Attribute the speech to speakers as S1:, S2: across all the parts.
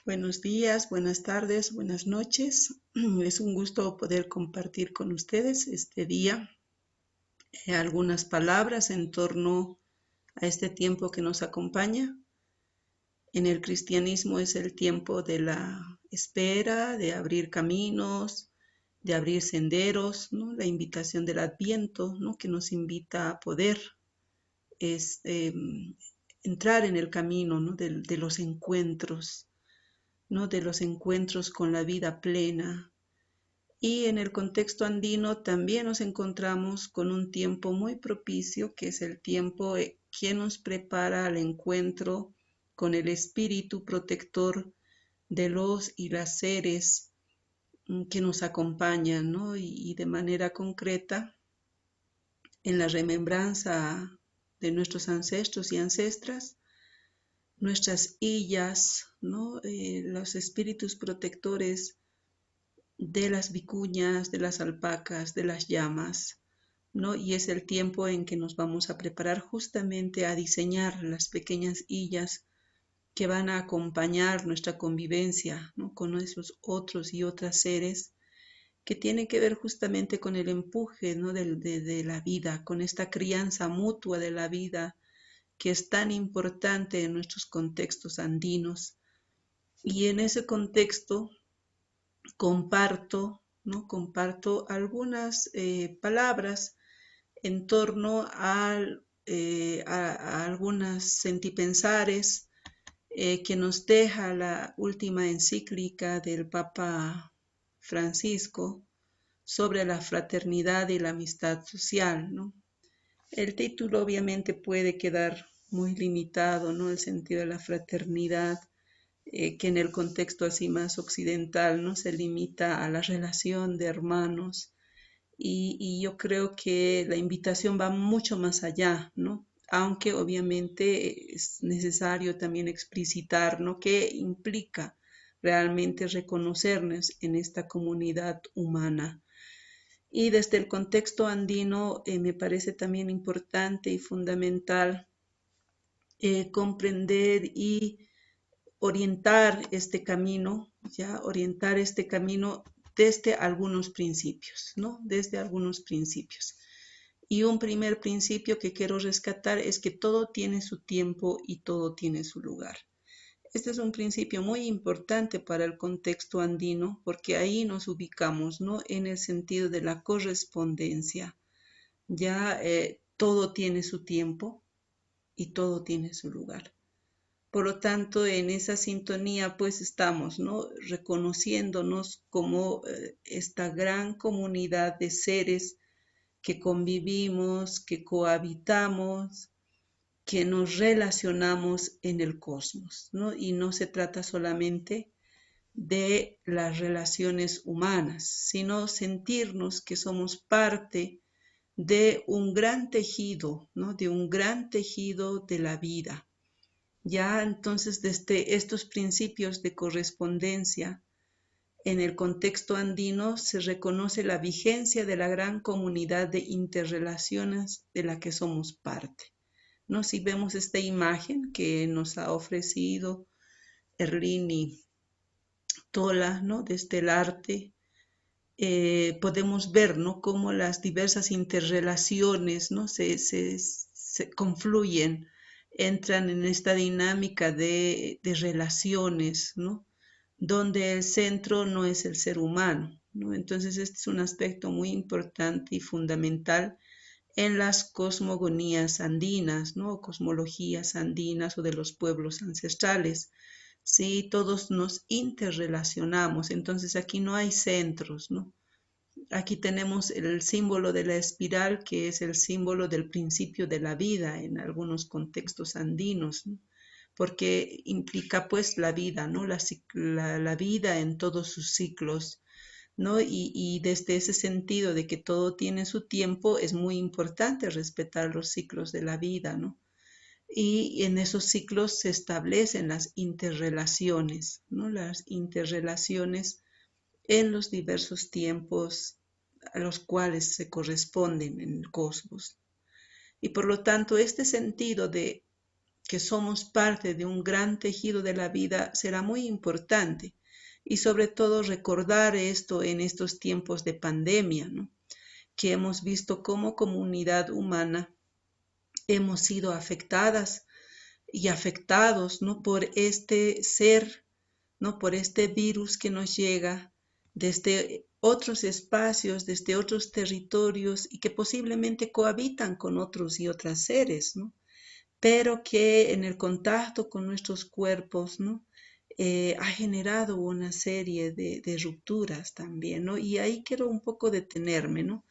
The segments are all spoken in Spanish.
S1: Buenos días, buenas tardes, buenas noches. Es un gusto poder compartir con ustedes este día algunas palabras en torno a este tiempo que nos acompaña. En el cristianismo es el tiempo de la espera, de abrir caminos, de abrir senderos, ¿no? La invitación del Adviento, ¿no? Que nos invita a poder es, entrar en el camino, ¿no? de los encuentros, ¿no? De los encuentros con la vida plena. Y en el contexto andino también nos encontramos con un tiempo muy propicio, que es el tiempo que nos prepara al encuentro con el espíritu protector de los y las seres que nos acompañan, ¿no? Y de manera concreta, en la remembranza de nuestros ancestros y ancestras, nuestras illas, ¿no? Los espíritus protectores de las vicuñas, de las alpacas, de las llamas, ¿no? Y es el tiempo en que nos vamos a preparar justamente a diseñar las pequeñas illas que van a acompañar nuestra convivencia, ¿no? Con esos otros y otras seres que tienen que ver justamente con el empuje, ¿no? de la vida, con esta crianza mutua de la vida que es tan importante en nuestros contextos andinos. Y en ese contexto comparto algunas palabras en torno a algunas sentipensares que nos deja la última encíclica del Papa Francisco sobre la fraternidad y la amistad social, ¿no? El título obviamente puede quedar muy limitado, ¿no? El sentido de la fraternidad, que en el contexto así más occidental, ¿no? Se limita a la relación de hermanos y yo creo que la invitación va mucho más allá, ¿no? Aunque obviamente es necesario también explicitar, ¿no? ¿Qué implica realmente reconocernos en esta comunidad humana? Y desde el contexto andino me parece también importante y fundamental comprender y orientar este camino desde algunos principios, ¿no? Desde algunos principios. Y un primer principio que quiero rescatar es que todo tiene su tiempo y todo tiene su lugar. Este es un principio muy importante para el contexto andino porque ahí nos ubicamos, ¿no? En el sentido de la correspondencia. Ya todo tiene su tiempo y todo tiene su lugar. Por lo tanto, en esa sintonía pues estamos, ¿no? Reconociéndonos como esta gran comunidad de seres que convivimos, que cohabitamos, que nos relacionamos en el cosmos, ¿no? Y no se trata solamente de las relaciones humanas, sino sentirnos que somos parte de un gran tejido, ¿no? De un gran tejido de la vida. Ya entonces desde estos principios de correspondencia, en el contexto andino se reconoce la vigencia de la gran comunidad de interrelaciones de la que somos parte, ¿no? Si vemos esta imagen que nos ha ofrecido Erlini Tola, ¿no? Desde el arte, podemos ver, ¿no? Cómo las diversas interrelaciones, ¿no? se confluyen, entran en esta dinámica de relaciones, ¿no? Donde el centro no es el ser humano, ¿no? Entonces este es un aspecto muy importante y fundamental en las cosmogonías andinas, ¿no? Cosmologías andinas o de los pueblos ancestrales. Sí, todos nos interrelacionamos, entonces aquí no hay centros, ¿no? Aquí tenemos el símbolo de la espiral, que es el símbolo del principio de la vida en algunos contextos andinos, ¿no? Porque implica pues la vida, ¿no? La vida en todos sus ciclos, ¿no? Y desde ese sentido de que todo tiene su tiempo, es muy importante respetar los ciclos de la vida, ¿no? Y en esos ciclos se establecen las interrelaciones, ¿no? Las interrelaciones en los diversos tiempos a los cuales se corresponden en el cosmos. Y por lo tanto, este sentido de que somos parte de un gran tejido de la vida será muy importante. Y sobre todo recordar esto en estos tiempos de pandemia, ¿no? Que hemos visto como comunidad humana hemos sido afectadas y afectados, ¿no? Por este ser, ¿no? Por este virus que nos llega desde otros espacios, desde otros territorios y que posiblemente cohabitan con otros y otras seres, ¿no? Pero que en el contacto con nuestros cuerpos, ¿no? Ha generado una serie de rupturas también, ¿no? Y ahí quiero un poco detenerme, ¿no?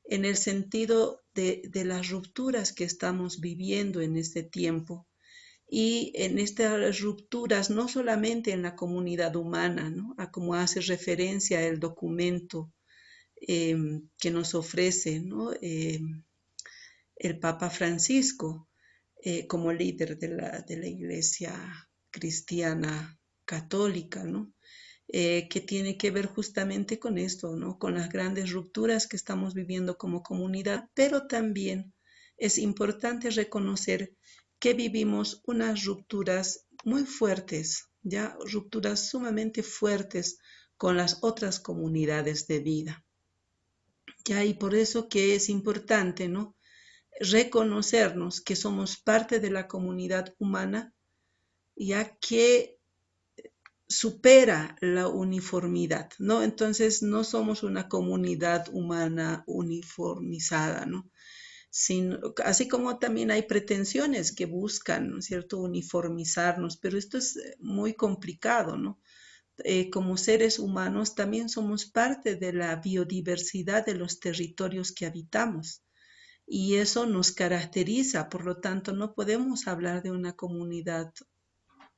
S1: En el sentido de las rupturas que estamos viviendo en este tiempo y en estas rupturas no solamente en la comunidad humana, ¿no? A como hace referencia el documento que nos ofrece, ¿no? El Papa Francisco como líder de la Iglesia cristiana católica, ¿no? Que tiene que ver justamente con esto, ¿no? Con las grandes rupturas que estamos viviendo como comunidad, pero también es importante reconocer que vivimos unas rupturas muy fuertes, ya rupturas sumamente fuertes con las otras comunidades de vida. Ya, y por eso que es importante, ¿no? Reconocernos que somos parte de la comunidad humana, ya que supera la uniformidad, ¿no? Entonces no somos una comunidad humana uniformizada, ¿no? Así como también hay pretensiones que buscan, ¿no es cierto?, uniformizarnos, pero esto es muy complicado, ¿no? Como seres humanos también somos parte de la biodiversidad de los territorios que habitamos y eso nos caracteriza, por lo tanto no podemos hablar de una comunidad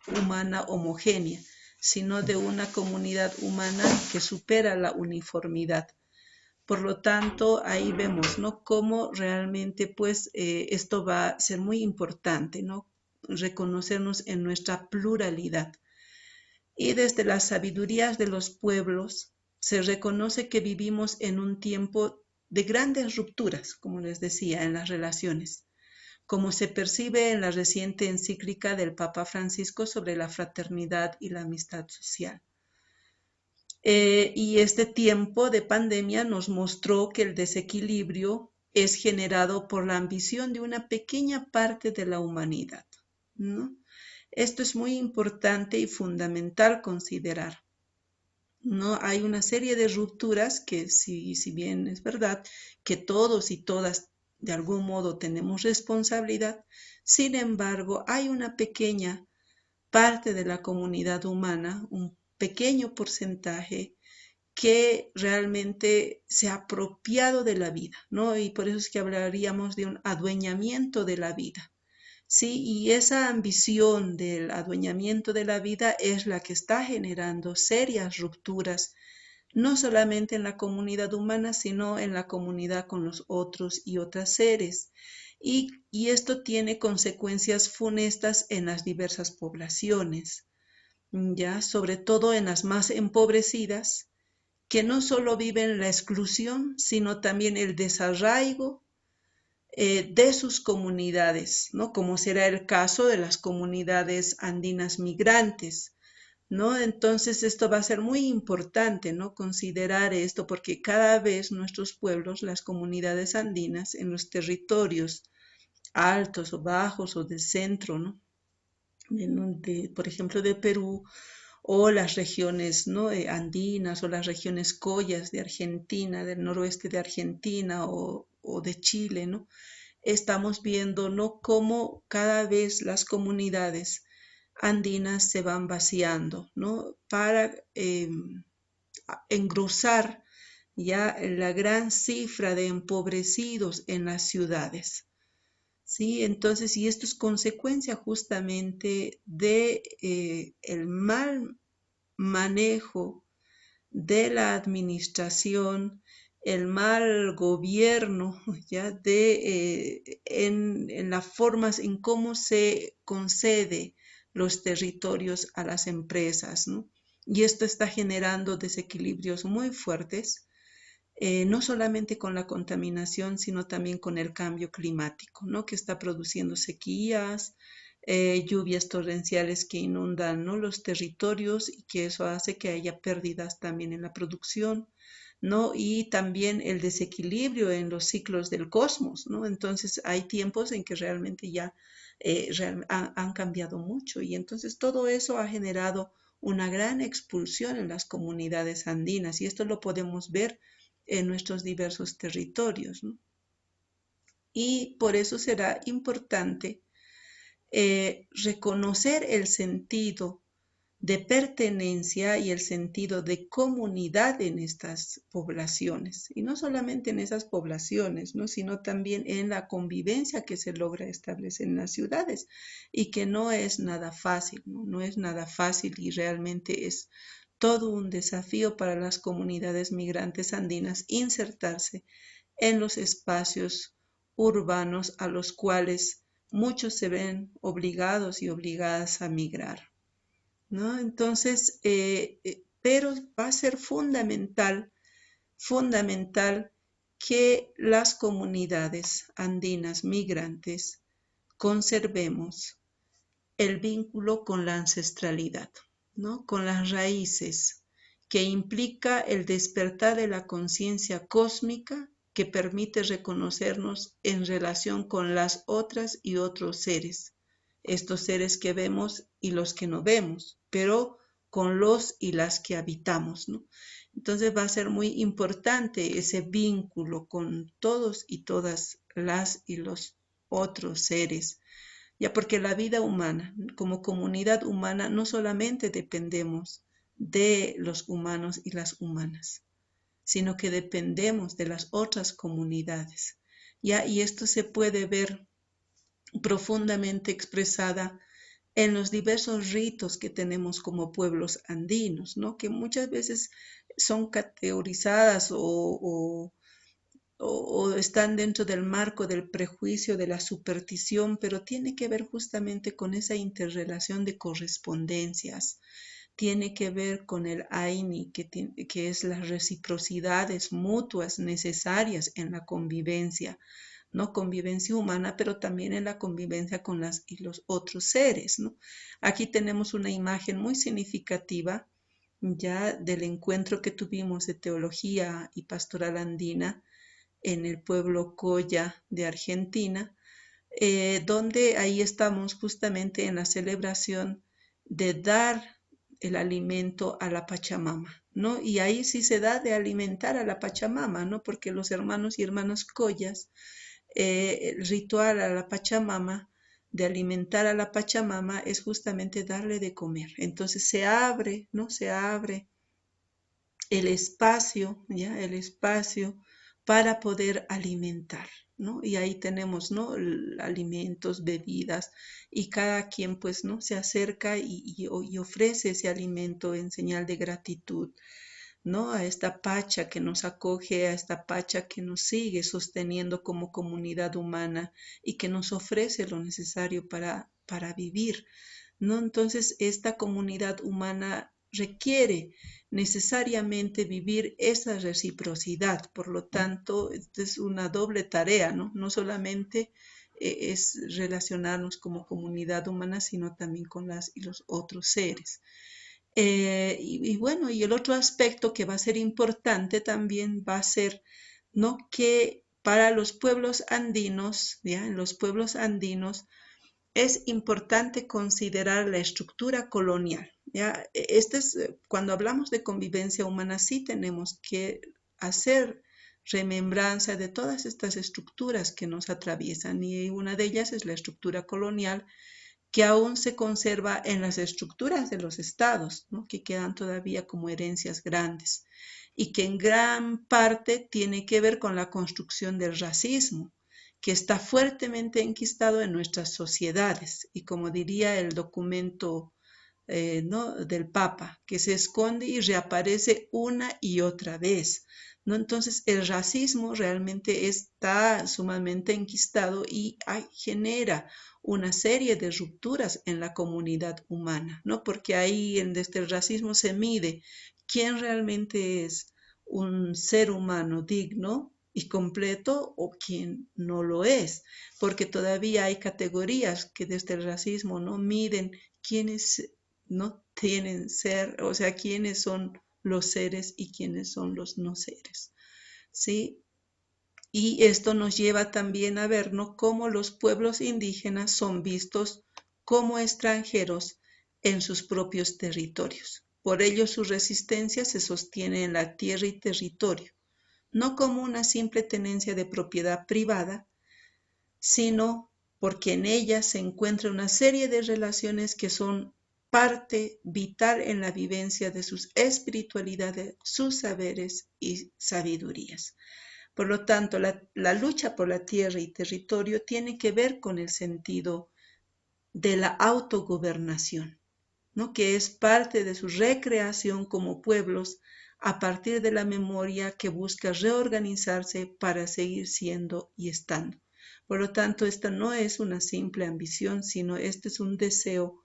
S1: humana homogénea, sino de una comunidad humana que supera la uniformidad. Por lo tanto, ahí vemos, ¿no?, cómo realmente, pues, esto va a ser muy importante, ¿no?, reconocernos en nuestra pluralidad. Y desde las sabidurías de los pueblos se reconoce que vivimos en un tiempo de grandes rupturas, como les decía, en las relaciones, como se percibe en la reciente encíclica del Papa Francisco sobre la fraternidad y la amistad social. Y este tiempo de pandemia nos mostró que el desequilibrio es generado por la ambición de una pequeña parte de la humanidad, ¿no? Esto es muy importante y fundamental considerar, ¿no? Hay una serie de rupturas que, si bien es verdad que todos y todas de algún modo tenemos responsabilidad, sin embargo, hay una pequeña parte de la comunidad humana, un pequeño porcentaje que realmente se ha apropiado de la vida, ¿no? Y por eso es que hablaríamos de un adueñamiento de la vida. Sí, y esa ambición del adueñamiento de la vida es la que está generando serias rupturas, no solamente en la comunidad humana, sino en la comunidad con los otros y otras seres. Y esto tiene consecuencias funestas en las diversas poblaciones, ya, sobre todo en las más empobrecidas, que no solo viven la exclusión, sino también el desarraigo de sus comunidades, ¿no? Como será el caso de las comunidades andinas migrantes, ¿no? Entonces esto va a ser muy importante, ¿no? Considerar esto porque cada vez nuestros pueblos, las comunidades andinas en los territorios altos o bajos o del centro, ¿no? Por ejemplo, de Perú o las regiones, ¿no?, andinas o las regiones collas de Argentina, del noroeste de Argentina o de Chile, ¿no? Estamos viendo, ¿no?, cómo cada vez las comunidades andinas se van vaciando, ¿no?, para engrosar ya la gran cifra de empobrecidos en las ciudades. Sí, entonces, y esto es consecuencia justamente de el mal manejo de la administración, el mal gobierno, ya en las formas en cómo se concede los territorios a las empresas, ¿no? Y esto está generando desequilibrios muy fuertes, no solamente con la contaminación, sino también con el cambio climático, ¿no?, que está produciendo sequías, lluvias torrenciales que inundan, ¿no?, los territorios, y que eso hace que haya pérdidas también en la producción, ¿no? Y también el desequilibrio en los ciclos del cosmos, ¿no? Entonces hay tiempos en que realmente ya han cambiado mucho, y entonces todo eso ha generado una gran expulsión en las comunidades andinas, y esto lo podemos ver en nuestros diversos territorios, ¿no? Y por eso será importante reconocer el sentido de pertenencia y el sentido de comunidad en estas poblaciones, y no solamente en esas poblaciones, ¿no?, sino también en la convivencia que se logra establecer en las ciudades, y que no es nada fácil, ¿no? No es nada fácil, y realmente es todo un desafío para las comunidades migrantes andinas insertarse en los espacios urbanos a los cuales muchos se ven obligados y obligadas a migrar, ¿no? Entonces, pero va a ser fundamental que las comunidades andinas migrantes conservemos el vínculo con la ancestralidad, ¿no?, con las raíces, que implica el despertar de la conciencia cósmica que permite reconocernos en relación con las otras y otros seres, estos seres que vemos y los que no vemos, pero con los y las que habitamos, ¿no? Entonces va a ser muy importante ese vínculo con todos y todas las y los otros seres, ya porque la vida humana, como comunidad humana, no solamente dependemos de los humanos y las humanas, sino que dependemos de las otras comunidades, ¿ya? Y esto se puede ver profundamente expresada en los diversos ritos que tenemos como pueblos andinos, ¿no?, que muchas veces son categorizadas o están dentro del marco del prejuicio, de la superstición, pero tiene que ver justamente con esa interrelación de correspondencias, tiene que ver con el Aini, que es las reciprocidades mutuas necesarias en la convivencia, no convivencia humana, pero también en la convivencia con las y los otros seres, ¿no? Aquí tenemos una imagen muy significativa ya del encuentro que tuvimos de teología y pastoral andina en el pueblo Coya de Argentina, donde ahí estamos justamente en la celebración de dar el alimento a la Pachamama, ¿no? Y ahí sí se da de alimentar a la Pachamama, ¿no? Porque los hermanos y hermanas Coyas, el ritual a la Pachamama, de alimentar a la Pachamama, es justamente darle de comer. Entonces se abre, ¿no? Se abre el espacio, ¿ya? El espacio para poder alimentar, ¿no? Y ahí tenemos, ¿no?, alimentos, bebidas, y cada quien, pues, ¿no?, se acerca y ofrece ese alimento en señal de gratitud, ¿no?, a esta Pacha que nos acoge, a esta Pacha que nos sigue sosteniendo como comunidad humana y que nos ofrece lo necesario para vivir, ¿no? Entonces, esta comunidad humana requiere necesariamente vivir esa reciprocidad. Por lo tanto, esta es una doble tarea, ¿no? No solamente es relacionarnos como comunidad humana, sino también con las y los otros seres. Y bueno, y el otro aspecto que va a ser importante también va a ser, ¿no?, que para los pueblos andinos, ¿ya?, en los pueblos andinos, es importante considerar la estructura colonial, ¿ya? Cuando hablamos de convivencia humana, sí tenemos que hacer remembranza de todas estas estructuras que nos atraviesan, y una de ellas es la estructura colonial, que aún se conserva en las estructuras de los estados, ¿no?, que quedan todavía como herencias grandes, y que en gran parte tiene que ver con la construcción del racismo, que está fuertemente enquistado en nuestras sociedades, y como diría el documento ¿no?, del Papa, que se esconde y reaparece una y otra vez, ¿no? Entonces el racismo realmente está sumamente enquistado y genera una serie de rupturas en la comunidad humana, ¿no? Porque ahí desde el racismo se mide quién realmente es un ser humano digno y completo o quien no lo es, porque todavía hay categorías que desde el racismo no miden quiénes no tienen ser, o sea, quiénes son los seres y quiénes son los no seres, ¿sí? Y esto nos lleva también a ver, ¿no?, cómo los pueblos indígenas son vistos como extranjeros en sus propios territorios. Por ello, su resistencia se sostiene en la tierra y territorio, no como una simple tenencia de propiedad privada, sino porque en ella se encuentra una serie de relaciones que son parte vital en la vivencia de sus espiritualidades, sus saberes y sabidurías. Por lo tanto, la lucha por la tierra y territorio tiene que ver con el sentido de la autogobernación, ¿no?, que es parte de su recreación como pueblos a partir de la memoria que busca reorganizarse para seguir siendo y estando. Por lo tanto, esta no es una simple ambición, sino este es un deseo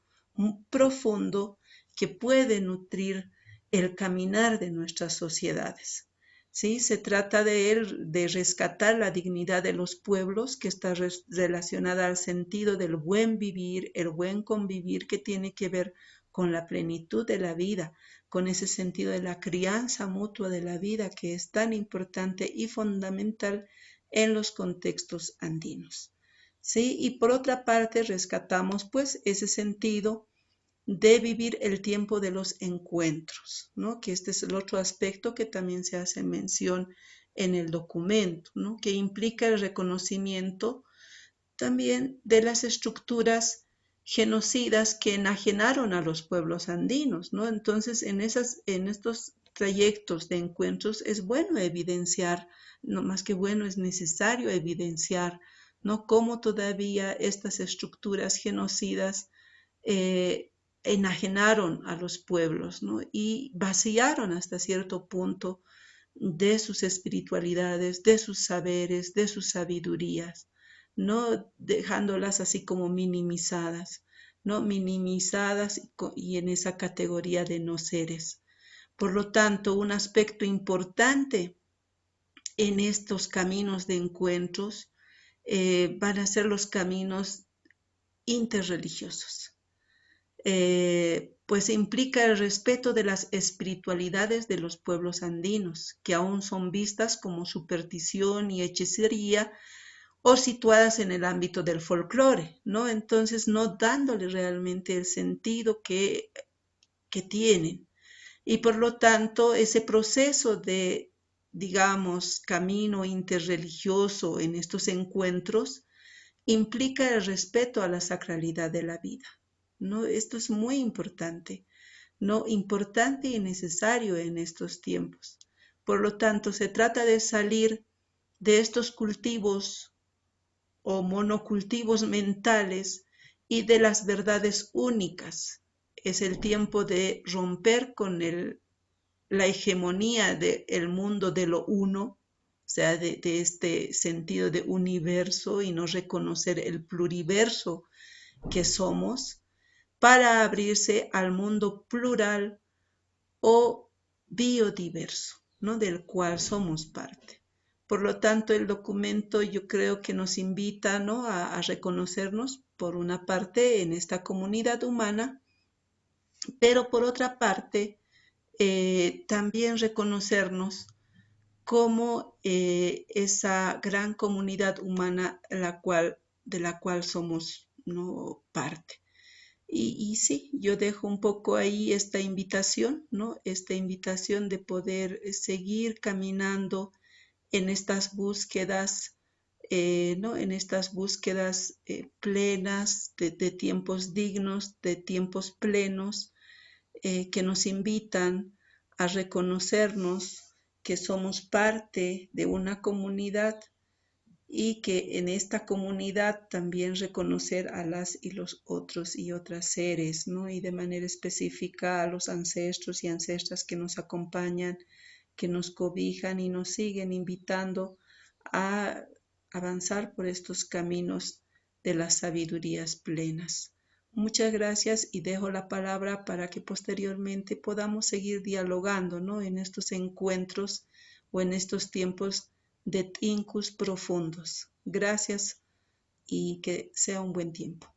S1: profundo que puede nutrir el caminar de nuestras sociedades. ¿Sí? Se trata de rescatar la dignidad de los pueblos, que está relacionada al sentido del buen vivir, el buen convivir, que tiene que ver con la plenitud de la vida, con ese sentido de la crianza mutua de la vida que es tan importante y fundamental en los contextos andinos. ¿Sí? Y por otra parte rescatamos pues ese sentido de vivir el tiempo de los encuentros, ¿no?, que este es el otro aspecto que también se hace mención en el documento, ¿no?, que implica el reconocimiento también de las estructuras genocidas que enajenaron a los pueblos andinos, ¿no? Entonces, en estos trayectos de encuentros es bueno evidenciar, no más que bueno, es necesario evidenciar, ¿no?, cómo todavía estas estructuras genocidas enajenaron a los pueblos, ¿no?, y vaciaron hasta cierto punto de sus espiritualidades, de sus saberes, de sus sabidurías, no dejándolas así como minimizadas, ¿no?, minimizadas y en esa categoría de no seres. Por lo tanto, un aspecto importante en estos caminos de encuentros van a ser los caminos interreligiosos. Pues implica el respeto de las espiritualidades de los pueblos andinos, que aún son vistas como superstición y hechicería o situadas en el ámbito del folclore, ¿no? Entonces, no dándole realmente el sentido que tienen. Y por lo tanto, ese proceso de, digamos, camino interreligioso en estos encuentros implica el respeto a la sacralidad de la vida, ¿no? Esto es muy importante, ¿no?, importante y necesario en estos tiempos. Por lo tanto, se trata de salir de estos cultivos o monocultivos mentales y de las verdades únicas. Es el tiempo de romper con la hegemonía del mundo de lo uno, o sea, de este sentido de universo, y no reconocer el pluriverso que somos, para abrirse al mundo plural o biodiverso, ¿no?, del cual somos parte. Por lo tanto, el documento yo creo que nos invita, ¿no?, a reconocernos, por una parte, en esta comunidad humana, pero por otra parte, también reconocernos como esa gran comunidad humana de la cual somos, ¿no?, parte. Y sí, yo dejo un poco ahí esta invitación, ¿no?, esta invitación de poder seguir caminando en estas búsquedas, ¿no?, en estas búsquedas plenas de tiempos dignos, de tiempos plenos, que nos invitan a reconocernos que somos parte de una comunidad y que en esta comunidad también reconocer a las y los otros y otras seres, ¿no?, y de manera específica a los ancestros y ancestras que nos acompañan, que nos cobijan y nos siguen invitando a avanzar por estos caminos de las sabidurías plenas. Muchas gracias y dejo la palabra para que posteriormente podamos seguir dialogando, ¿no?, en estos encuentros o en estos tiempos de tincus profundos. Gracias y que sea un buen tiempo.